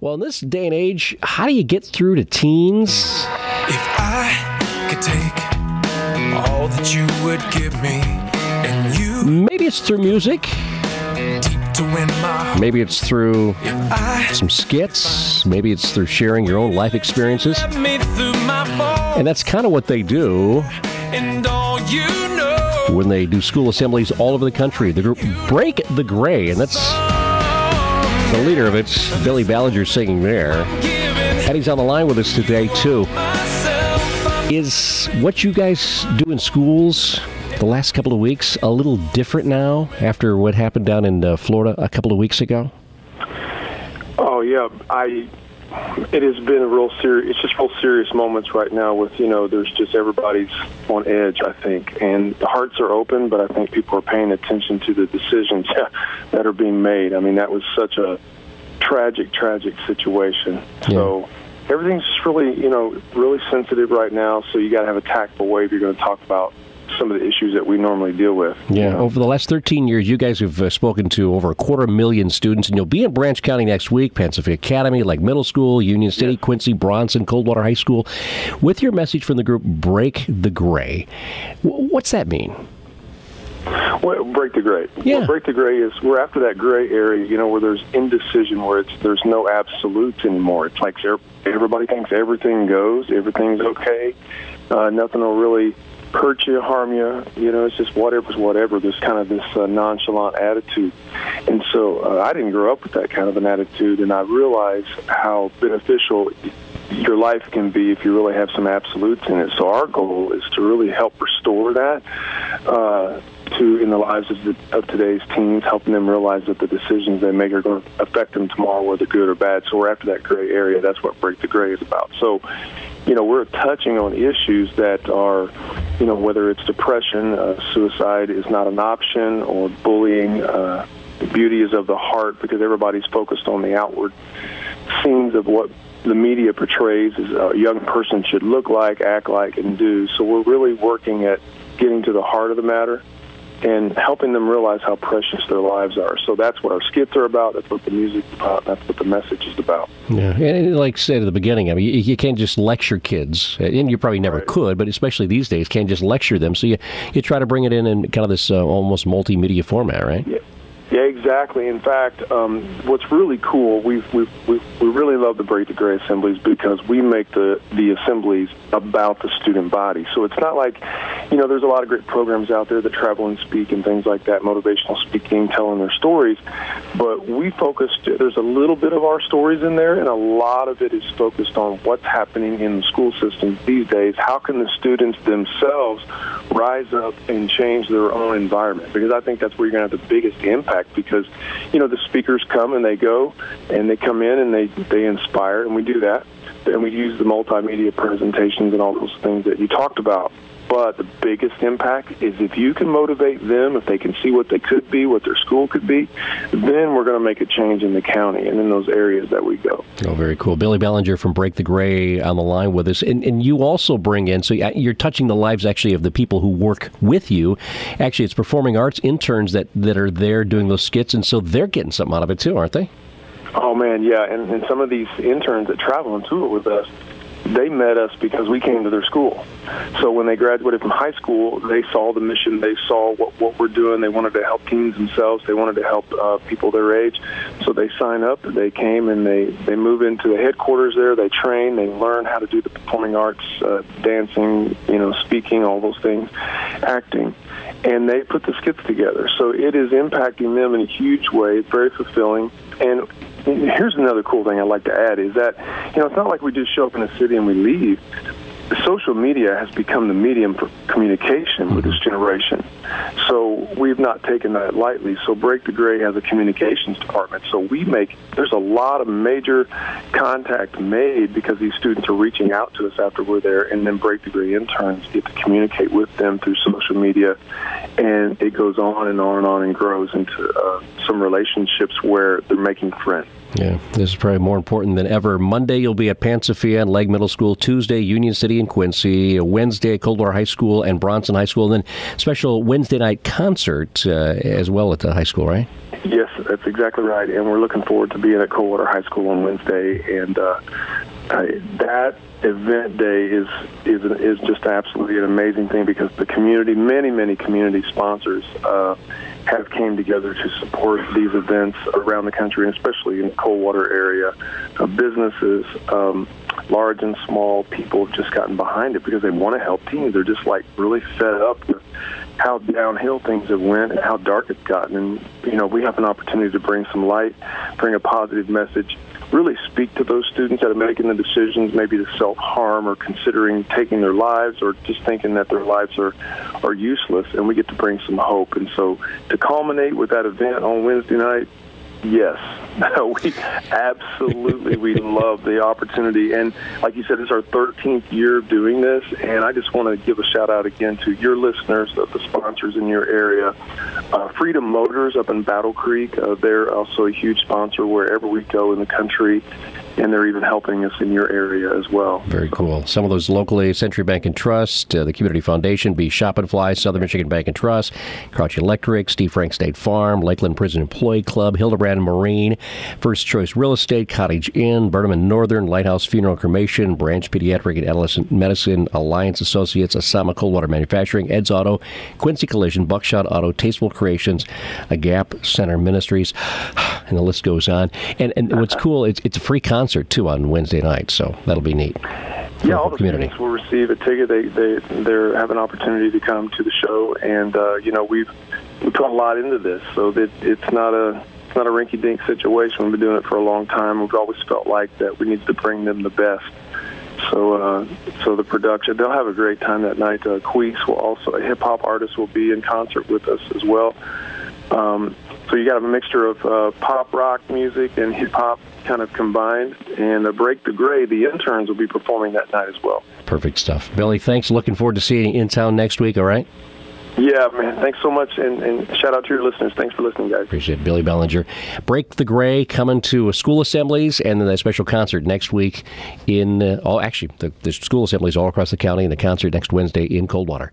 Well, in this day and age, how do you get through to teens? If I could take all that you would give me, and you... Maybe it's through music. Deep to win my heart. Maybe it's through some skits. Maybe it's through sharing your own life experiences. And that's kind of what they do when they do school assemblies all over the country. The group Break the Gray, and that's the leader of it, Billy Ballenger, singing there. And he's on the line with us today, too. Is what you guys do in schools the last couple of weeks a little different now after what happened down in Florida a couple of weeks ago? Oh, yeah. It has been it's just real serious moments right now with, there's just everybody's on edge, I think. And the hearts are open, but I think people are paying attention to the decisions that are being made. I mean, that was such a tragic situation. Yeah. So everything's just really, really sensitive right now. So you got to have a tactful way if you're going to talk about some of the issues that we normally deal with. Yeah, over the last 13 years, you guys have spoken to over 250,000 students, and you'll be in Branch County next week, Pennsylvania Academy, like Middle School, Union City, yes. Quincy, Bronson, Coldwater High School, with your message from the group Break the Gray. What's that mean? Well, Break the Gray. Yeah. Well, Break the Gray is, we're after that gray area, where there's indecision, where there's no absolutes anymore. It's like everybody thinks everything goes, everything's okay, nothing will really hurt you, harm you, it's just whatever's whatever. There's kind of this nonchalant attitude. And so I didn't grow up with that kind of an attitude, and I realized how beneficial your life can be if you really have some absolutes in it. So our goal is to really help restore that in the lives of today's teens, helping them realize that the decisions they make are going to affect them tomorrow, whether good or bad. So we're after that gray area. That's what Break the Gray is about. So, we're touching on issues that are, whether it's depression, suicide is not an option, or bullying, beauty is of the heart, because everybody's focused on the outward scenes of what the media portrays as a young person should look like, act like, and do. So we're really working at getting to the heart of the matter and helping them realize how precious their lives are. So that's what our skits are about. That's what the music's about. That's what the message is about. Yeah, and like I said at the beginning, I mean, you can't just lecture kids, and you probably never could, but especially these days, can't just lecture them. So you try to bring it in kind of this almost multimedia format, right? Yeah, exactly. In fact, what's really cool, we really love the Break the Gray assemblies because we make the assemblies about the student body. So it's not like, there's a lot of great programs out there that travel and speak and things like that, motivational speaking, telling their stories. But we focused, there's a little bit of our stories in there, and a lot of it is focused on what's happening in the school systems these days. How can the students themselves rise up and change their own environment? Because I think that's where you're going to have the biggest impact. Because, the speakers come and they go, and they come in and they inspire, and we do that. And we use the multimedia presentations and all those things that you talked about. But the biggest impact is if you can motivate them, if they can see what they could be, what their school could be, then we're going to make a change in the county and in those areas that we go. Oh, very cool. Billy Ballenger from Break the Gray on the line with us. And you also bring in, so you're touching the lives actually of the people who work with you. Actually, it's performing arts interns that are there doing those skits, and so they're getting something out of it too, aren't they? Oh, man, yeah. And some of these interns that travel and tour with us, they met us because we came to their school. So when they graduated from high school, they saw the mission, they saw what we're doing. They wanted to help teens themselves. They wanted to help people their age. So they signed up, they came, and they move into the headquarters there. They train, they learn how to do the performing arts, dancing, speaking, all those things, acting. And they put the skits together. So it is impacting them in a huge way. It's very fulfilling. And here's another cool thing I'd like to add is that, it's not like we just show up in a city and we leave. Social media has become the medium for communication with this generation. So we've not taken that lightly. So Break the Gray has a communications department. So there's a lot of major contact made because these students are reaching out to us after we're there, and then Break the Gray interns get to communicate with them through social media, and it goes on and on and on and grows into some relationships where they're making friends. Yeah, this is probably more important than ever. Monday, you'll be at Pansafia and Legg Middle School. Tuesday, Union City and Quincy. Wednesday, Coldwater High School and Bronson High School. And then special Wednesday night concert as well at the high school, right? Yes, that's exactly right. And we're looking forward to being at Coldwater High School on Wednesday. And that event day is just absolutely an amazing thing, because the community, many community sponsors have came together to support these events around the country, and especially in the Coldwater area. Businesses, large and small, people have just gotten behind it because they want to help teens. They're just like really fed up with how downhill things have went and how dark it's gotten. And, we have an opportunity to bring some light, bring a positive message, really speak to those students that are making the decisions maybe to self-harm or considering taking their lives or just thinking that their lives are useless, and we get to bring some hope. And so to culminate with that event on Wednesday night, yes, we love the opportunity. And like you said, it's our 13th year of doing this, and I just want to give a shout out again to your listeners, the sponsors in your area. Freedom Motors up in Battle Creek, they're also a huge sponsor wherever we go in the country, and they're even helping us in your area as well. Very cool. Some of those locally: Century Bank and Trust, the Community Foundation, Be Shop and Fly, Southern Michigan Bank and Trust, Crouch Electric, Steve Frank State Farm, Lakeland Prison Employee Club, Hildebrand Marine, First Choice Real Estate, Cottage Inn, Burnham and Northern, Lighthouse Funeral and Cremation, Branch Pediatric and Adolescent Medicine, Alliance Associates, Asama Coldwater Manufacturing, Ed's Auto, Quincy Collision, Buckshot Auto, Tasteful Creations, A Gap Center Ministries, and the list goes on. And what's cool, it's a free concert too on Wednesday night, so that'll be neat. Yeah, all the students will receive a ticket. They have an opportunity to come to the show, and we put a lot into this, so that it's not a rinky-dink situation. We've been doing it for a long time. We've always felt like that we need to bring them the best. So the production, they'll have a great time that night. Queese will also, a hip-hop artist, will be in concert with us as well. So you got a mixture of pop rock music and hip-hop kind of combined. And Break the Gray, the interns, will be performing that night as well. Perfect stuff. Billy, thanks. Looking forward to seeing you in town next week, all right? Yeah, man. Thanks so much, and shout out to your listeners. Thanks for listening, guys. Appreciate it. Billy Ballenger. Break the Gray coming to school assemblies, and then a special concert next week in, the school assemblies all across the county, and the concert next Wednesday in Coldwater.